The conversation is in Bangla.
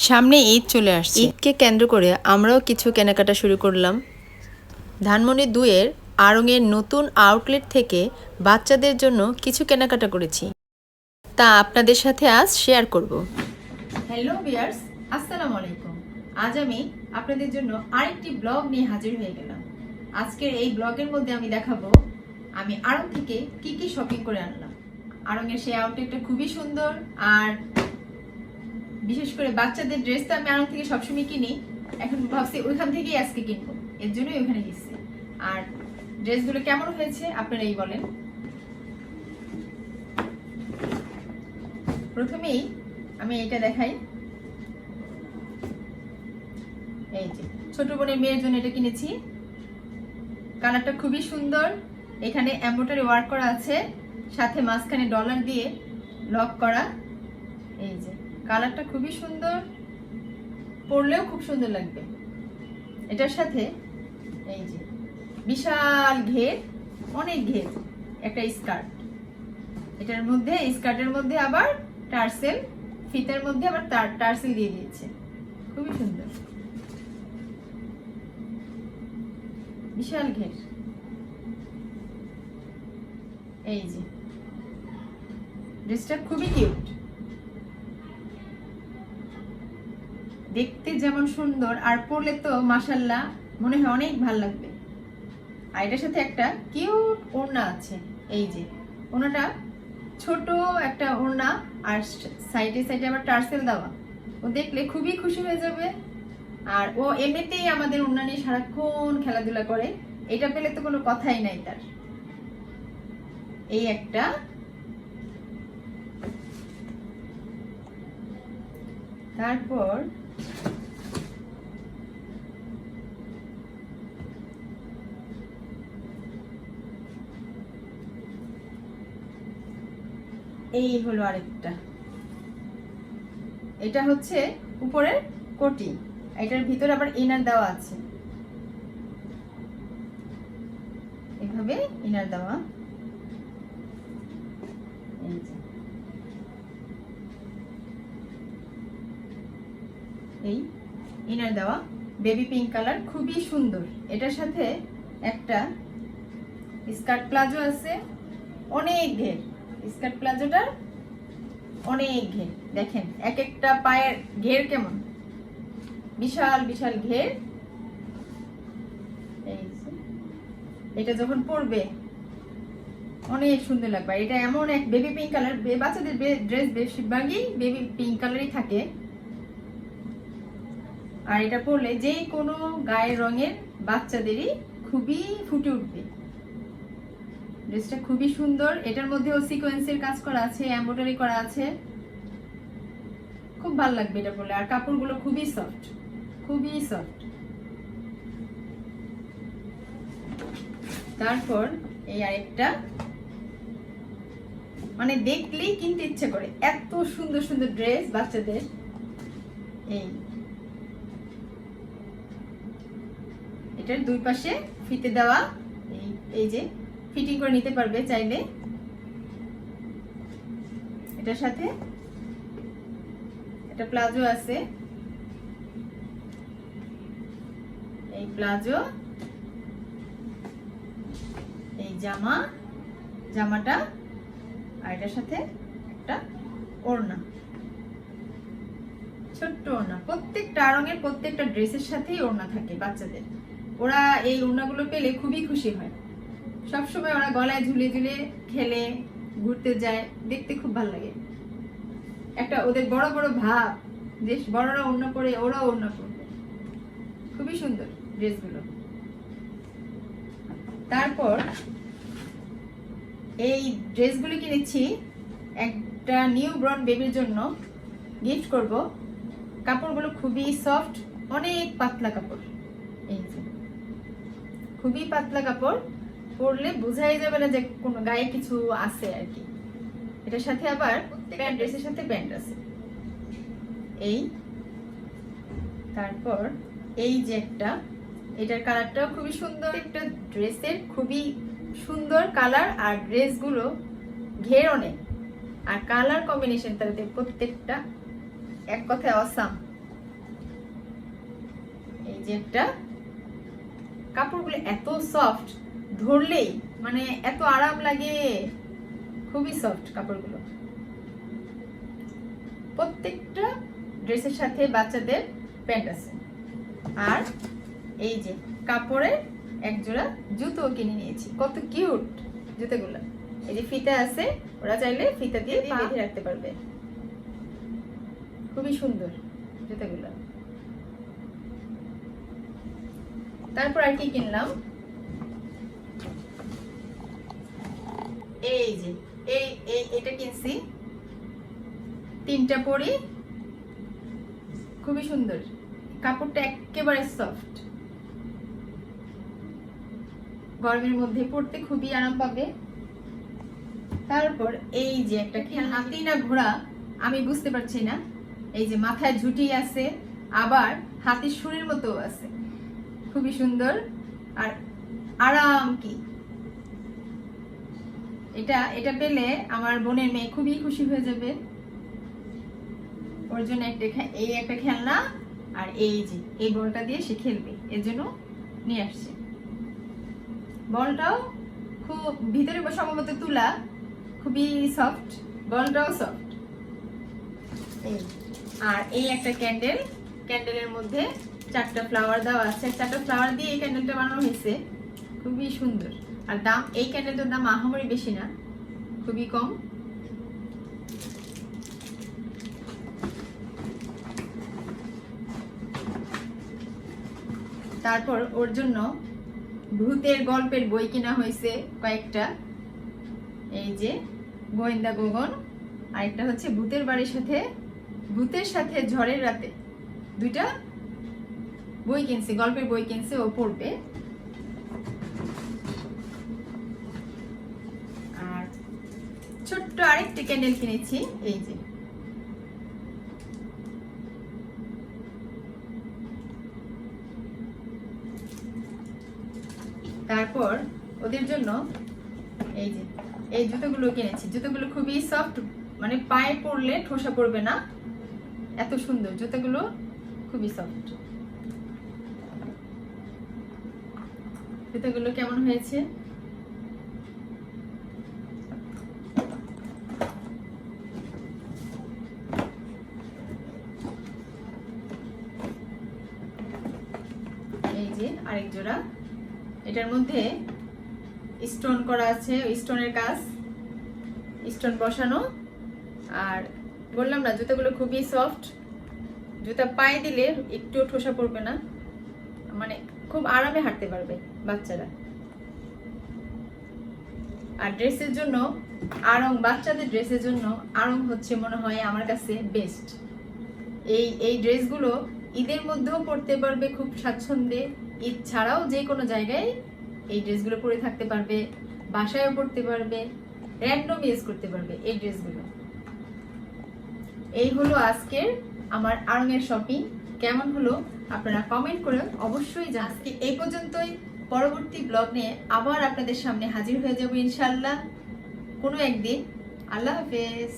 সামনে ঈদ চলে আসছে। ঈদকে কেন্দ্র করে আমরাও কিছু কেনাকাটা শুরু করলাম। ধানমন্ডি 2-এর আড়ং-এর নতুন আউটলেট থেকে বাচ্চাদের জন্য কিছু কেনাকাটা করেছি, তা আপনাদের সাথে আজ শেয়ার করব। হ্যালো ভিউয়ার্স, আসসালামু আলাইকুম। আজ আমি আপনাদের জন্য আরেকটি ব্লগ নিয়ে হাজির হয়ে গেলাম। আজকের এই ব্লগের মধ্যে আমি দেখাবো আমি আড়ং থেকে কি কি শপিং করে আনলাম। আড়ং-এর সেই আউটলেটটা খুবই সুন্দর, আর বিশেষ করে বাচ্চাদের ড্রেস তো আমি আড়ং থেকে সবসময় কিনি, এখন ভাবছি ওইখান থেকেই আজকে কিনবো, এর জন্যই ওখানে গেছি। আর ড্রেসগুলো কেমন হয়েছে আপনারাই বলেন। প্রথমেই আমি এটা দেখাই, এই যে ছোট বোনের মেয়ের জন্য এটা কিনেছি। কালারটা খুবই সুন্দর, এখানে এমব্রয়ডারি ওয়ার্ক করা আছে, সাথে মাঝখানে ডলার দিয়ে লক করা। এই যে কালারটা খুবই সুন্দর, পরলেও খুব সুন্দর লাগবে। এটার সাথে এই যে বিশাল ঘের, অনেক ঘের একটা স্কার্ট। এটার মধ্যে স্কার্টের মধ্যে আবার টার্সেল, ফিতার মধ্যে আবার টার্সেল দিয়ে দিয়েছে, খুবই সুন্দর। বিশাল ঘের, এই যে ড্রেসটা খুবই কিউট, দেখতে যেমন সুন্দর আর পরলে তো মাশাআল্লাহ মনে হয় অনেক ভালো লাগবে। আর এটার সাথে একটা কিউট ওড়না আছে, এই যে ওড়নাটা ছোট একটা ওড়না, আর সাইডে সাইডে আবার টার্সেল দেওয়া। ও দেখলে খুবই খুশি হয়ে যাবে। আর ও এমনিতেই আমাদের ওড়না নিয়ে সারাক্ষণ খেলাধুলা করে, এটা পেলে তো কোনো কথাই নাই তার। এই একটা, তারপর এই হলো আরেকটা, এটা হচ্ছে উপরের কোটি, এটার ভিতরে আবার ইনার দেওয়া আছে, এভাবে ইনার দেওয়া। এই যে এই ইনার দেওয়া বেবি পিঙ্ক কালার, খুবই সুন্দর। এটার সাথে একটা স্কার্ট প্লাজো আছে, অনেক ঘের স্কার্ট প্লাজোটার, অনেক ঘের। দেখেন এক একটা পায়ের ঘের কেমন, বিশাল বিশাল ঘের। এই এটা যখন পরবে অনেক সুন্দর লাগবে। এটা এমন এক বেবি পিঙ্ক কালার, বাচ্চাদের ড্রেস বেশিরভাগই বেবি পিঙ্ক কালারই থাকে, আর এটা পরলে যে কোনো গায়ের রঙের বাচ্চাদেরই খুবই ফুটে উঠবে। ড্রেসটা খুবই সুন্দর, এটার মধ্যেও সিকোয়েন্সের কাজ করা আছে, এমব্রয়ডারি করা আছে, খুব ভালো লাগবে এটা পরলে। আর কাপড়গুলো খুবই সফট, খুবই সফট। তারপর এই আরেকটা, মানে দেখলেই কিনতে ইচ্ছে করে, এত সুন্দর সুন্দর ড্রেস বাচ্চাদের। এই এটার দুই পাশে ফিতে দেওয়া, এই যে ফিটিং করে নিতে পারবে চাইলে। এটার সাথে একটা প্লাজো আছে, এই প্লাজো, এই জামাটা, আর এটার সাথে একটা ওড়না, ছোট্ট ওড়না। প্রত্যেকটা রঙের প্রত্যেকটা ড্রেসের সাথেই ওড়না থাকে বাচ্চাদের, ওরা এই ওড়নাগুলো পেলে খুবই খুশি হয়। সবসময় ওরা গলায় ঝুলে ঝুলে খেলে, ঘুরতে যায়, দেখতে খুব ভালো লাগে। একটা ওদের বড় বড় ভাব, যে বড়রা ওড়না পরে ওরাও ওড়না পরবে, খুবই সুন্দর ড্রেসগুলো। তারপর এই ড্রেসগুলো কিনেছি একটা নিউ বর্ন বেবির জন্য গিফট করব। কাপড়গুলো খুবই সফট, অনেক পাতলা কাপড়, এই যে খুবই পাতলা কাপড়, পরলে বোঝাই যাবে না যে কোনো গায়ে কিছু আছে আর কি। এটার সাথে আবার প্যান্ট, ড্রেসের সাথে প্যান্ট আছে। এই তারপর এই যে একটা, এটার কালারটাও খুবই সুন্দর, একটা ড্রেসের খুবই সুন্দর কালার, আর ড্রেসগুলো ঘের অনেক, আর কালার কম্বিনেশন তাদের প্রত্যেকটা এক কথায় অসাম, যে একটা, কাপড়গুলো এত সফট, ধরলেই মানে এত আরাম লাগে, খুবই সফট কাপড়গুলো। প্রত্যেকটা ড্রেসের সাথে বাচ্চাদের প্যান্ট আছে। আর এই যে কাপড়ের এক জোড়া জুতো কিনে নিয়েছি, কত কিউট জুতোগুলো। এই যে ফিতা আছে, ওরা চাইলে ফিতা দিয়ে বেঁধে রাখতে পারবে, খুবই সুন্দর জুতোগুলো। তারপর আর কি কিনলাম, এই যে এটা কিনছি, 3টা পরি, খুবই সুন্দর, কাপড়টা একেবারে সফট, গরমের মধ্যে পরতে খুবই আরাম পাবে। তারপর এই যে একটা হাতি না ঘোড়া আমি বুঝতে পারছি না, এই যে মাথায় ঝুঁটি আছে, আবার হাতির সুরের মতো আছে, খুবই সুন্দর আর আরাম। কি এটা পেলে আমার বোনের মেয়ে খুবই খুশি হয়ে যাবে, ওর জন্য একটা খেলনা, আর এই যে এই বলটা দিয়ে সে খেলবে, এর জন্য নিয়ে আসছে। বলটাও খুব ভিতরে সম্ভবত তুলা, খুবই সফট, বলটাও সফট। আর এই একটা ক্যান্ডেলের মধ্যে 4টা ফ্লাওয়ার দেওয়া আছে, 4টা ফ্লাওয়ার দিয়ে এই ক্যান্ডেলটা বানানো হয়েছে, খুবই সুন্দর। আর দাম, এই ক্যান্ডেলটার দাম আহামরি বেশি না, খুবই কম। তারপর ওর জন্য ভূতের গল্পের বই কিনা হয়েছে কয়েকটা, এই যে গোয়েন্দা গগন, আর একটা হচ্ছে ভূতের সাথে ঝড়ের রাতে, 2টা বই কিনছে, গল্পের বই কিনছে, ও পড়বে। আর ছোট্ট আরেকটা ক্যান্ডেল কিনেছি, এই যে তারপর ওদের জন্য এই যে এই জুতোগুলো কিনেছি, জুতোগুলো খুবই সফট, মানে পায়ে পরলে ঠোসা পড়বে না, এত সুন্দর জুতোগুলো, খুবই সফট। জুতোগুলো কেমন হয়েছে? এই যে আরেক জোড়া, এটার মধ্যে স্টোন করা আছে, স্টোনের কাজ, স্টোন বসানো। আর বললাম না জুতাগুলো খুবই সফট, জুতা পায়ে দিলে একটু ঠোসা পড়বে না, মানে খুব আরামে হাঁটতে পারবে বাচ্চারা। আর ড্রেসের জন্য বাচ্চাদের ড্রেসের জন্য আড়ং হচ্ছে মনে হয় আমার কাছে বেস্ট। এই ড্রেসগুলো ঈদের মধ্যেও পরতে পারবে খুব স্বাচ্ছন্দ্যে, ঈদ ছাড়াও যে কোনো জায়গায় এই ড্রেসগুলো পরে থাকতে পারবে, বাসায়ও পরতে পারবে, র্যান্ডম ইউজ করতে পারবে এই ড্রেসগুলো। এই হলো আজকের আমার আড়ংয়ের শপিং, কেমন হলো আপনারা কমেন্ট করে অবশ্যই জানান। এই পর্যন্তই, পরবর্তী ব্লগ নিয়ে আবার আপনাদের সামনে হাজির হয়ে যাব ইনশাআল্লাহ কোনো একদিন। আল্লাহ হাফেজ।